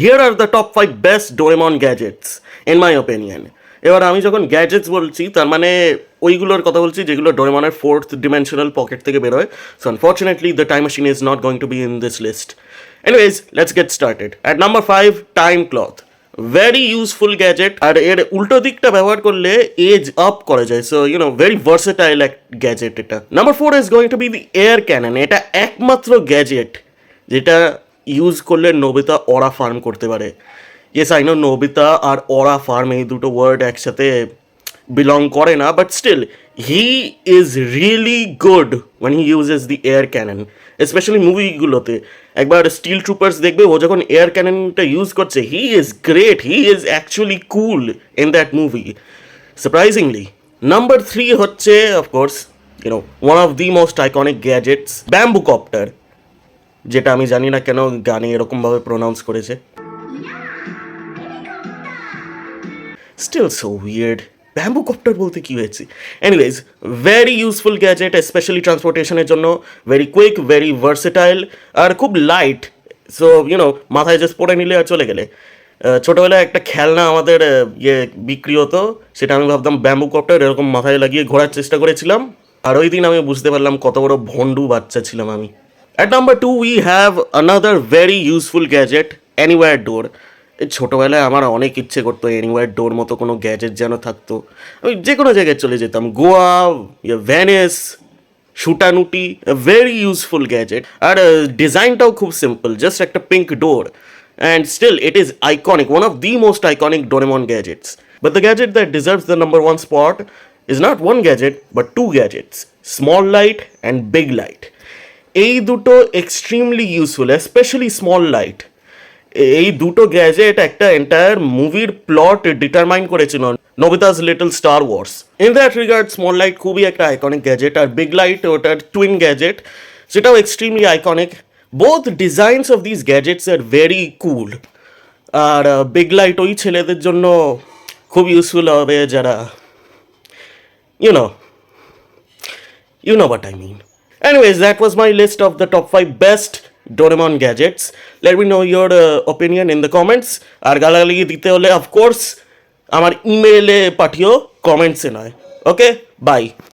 Here are the top 5 best Doraemon gadgets in my opinion. এবার আমি যখন gadgets বলছি তার মানে ওইগুলোর কথা বলছি যেগুলো ডোরেমনের ফোর্থ ডিমেনশনাল পকেট থেকে বেরোয়। So unfortunately the time machine is not going to be in this list. Anyways, let's get started. At number 5, time cloth. Very useful gadget, আর এর উল্টো দিকটা ব্যবহার করলে এজ আপ করা যায়। সো ভেরি ভার্সেটাইল এক গ্যাজেট এটা। Number 4 is going to be the air cannon. এটা একমাত্র গ্যাজেট যেটা ইউজ করলে নোবিতা অরা ফার্ম করতে পারে। ইয়েস, আই নো নোবিতা আর অরা ফার্ম এই দুটো ওয়ার্ড একসাথে বিলং করে না, but still he is really good when he uses the air cannon, specially মুভিগুলোতে। একবার স্টিল ট্রুপার্স দেখবে, ও যখন এয়ার ক্যাননটা ইউজ করছে, he is great, he is actually cool in that movie, surprisingly. Number 3 হচ্ছে of course one of the most iconic gadgets, bamboo copter, যেটা আমি জানি না কেন গানে এরকমভাবে প্রোনাউন্স করেছে। Still so weird, bamboo copter বলতে কী হয়েছে? Anyways, very useful gadget, specially ট্রান্সপোর্টেশনের জন্য। ভেরি কুইক, ভেরি ভার্সেটাইল, আর খুব লাইট। সো মাথায় জাস্ট পরে নিলে আর চলে গেলে। ছোটোবেলায় একটা খেলনা আমাদের বিক্রি হতো, সেটা আমি ভাবতাম ব্যাম্বু কপ্টার, এরকম মাথায় লাগিয়ে ঘোরার চেষ্টা করেছিলাম, আর ওই দিন আমি বুঝতে পারলাম কত বড় ভন্ডু বাচ্চা ছিলাম আমি। At number 2, we have another very useful gadget, Anywhere Door. ছোটোবেলায় আমার অনেক ইচ্ছে করতো এনিওয়ার ডোর মতো কোনো গ্যাজেট যেন থাকতো। আমি যে কোনো জায়গায় চলে যেতাম, Goa, Venice, Sutanuti. Very useful gadget, আর ডিজাইনটাও খুব সিম্পল, জাস্ট একটা pink door, and still it is iconic, one of the most iconic Doraemon gadgets. But the gadget that deserves the number 1 spot is not one gadget but 2 gadgets, small light and big light. এই দুটো extremely useful, specially small light. এই দুটো gadget একটা entire মুভির plot determine করেছিল, Nobita's little star wars. In that regard small light খুবই একটা iconic gadget, আর বিগ লাইট ওটার টুইন গ্যাজেট, সেটাও extremely iconic. Both designs of this gadgets আর ভেরি কুল। আর বিগ লাইট ওই ছেলেদের জন্য খুব ইউজফুল হবে যারা you know what I mean. Anyways, that was my list of the top 5 best Doraemon gadgets. Let me know your opinion in the comments. আর গালাগালি দিতে হলে অফকোর্স আমার ইমেইলে পাঠিও, কমেন্টসে নয়। ওকে, বাই।